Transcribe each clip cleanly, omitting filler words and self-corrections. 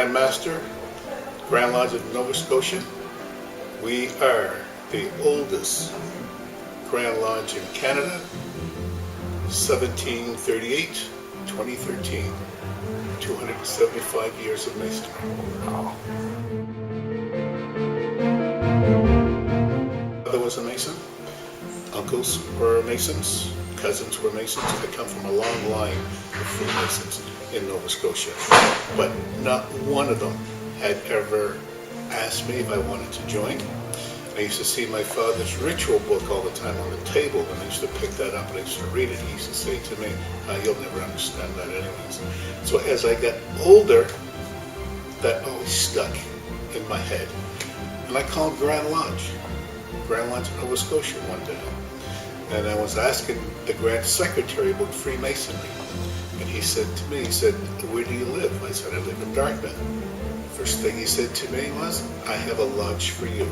Grand Master, Grand Lodge of Nova Scotia. We are the oldest Grand Lodge in Canada, 1738, 2013, 275 years of masonry. Wow. Father was a Mason, uncles were Masons, cousins were Masons. I come from a long line of Freemasons in Nova Scotia, but not one of them had ever asked me if I wanted to join. I used to see my father's ritual book all the time on the table, and I used to pick that up and I used to read it. He used to say to me, "You'll never understand that anyways." So as I got older, that always stuck in my head. And I called Grand Lodge of Nova Scotia one day. And I was asking the Grand Secretary about Freemasonry. And he said to me, "Where do you live?" I said, "I live in Dartmouth." First thing he said to me was, "I have a lodge for you."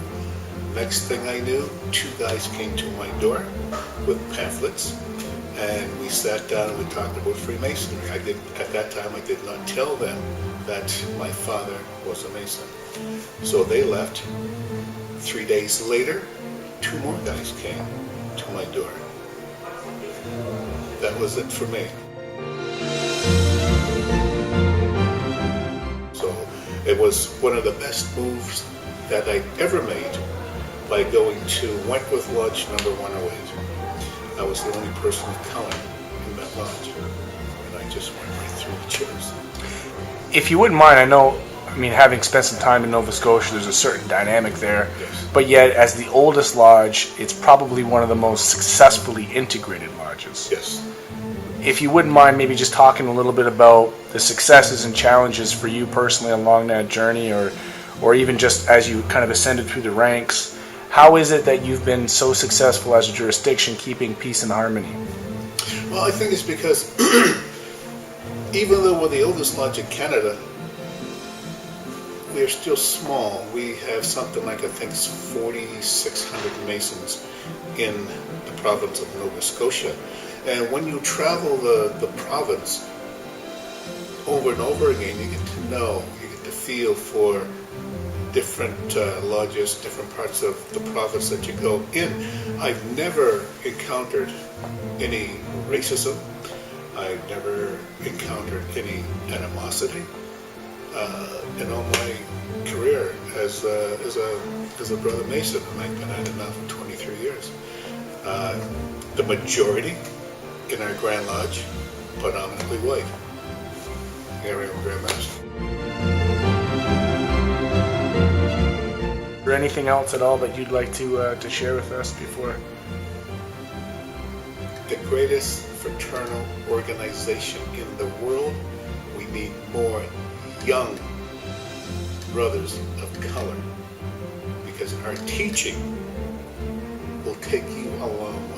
Next thing I knew, two guys came to my door with pamphlets, and we sat down and we talked about Freemasonry. At that time, I did not tell them that my father was a Mason. So they left. 3 days later, two more guys came to my door. That was it for me. So it was one of the best moves that I ever made by going to Wentworth Lodge number 108. I was the only person of color in that lodge, and I just went right through the chairs. If you wouldn't mind, having spent some time in Nova Scotia, there's a certain dynamic there. Yes. But yet, as the oldest lodge, it's probably one of the most successfully integrated lodges. Yes. If you wouldn't mind maybe just talking a little bit about the successes and challenges for you personally along that journey, or even just as you kind of ascended through the ranks, how is it that you've been so successful as a jurisdiction keeping peace and harmony? Well, I think it's because even though we're the oldest lodge in Canada, we're still small. We have something like, I think, 4,600 Masons in the province of Nova Scotia. And when you travel the province over and over again, you get to feel for different lodges, different parts of the province that you go in. I've never encountered any racism. I've never encountered any animosity in all my career as a brother Mason, and I've been at it now for 23 years. The majority in our Grand Lodge, predominantly white. Here I am, Grand Master. Is there anything else at all that you'd like to share with us before? The greatest fraternal organization in the world. We need more young brothers of color, because our teaching will take you along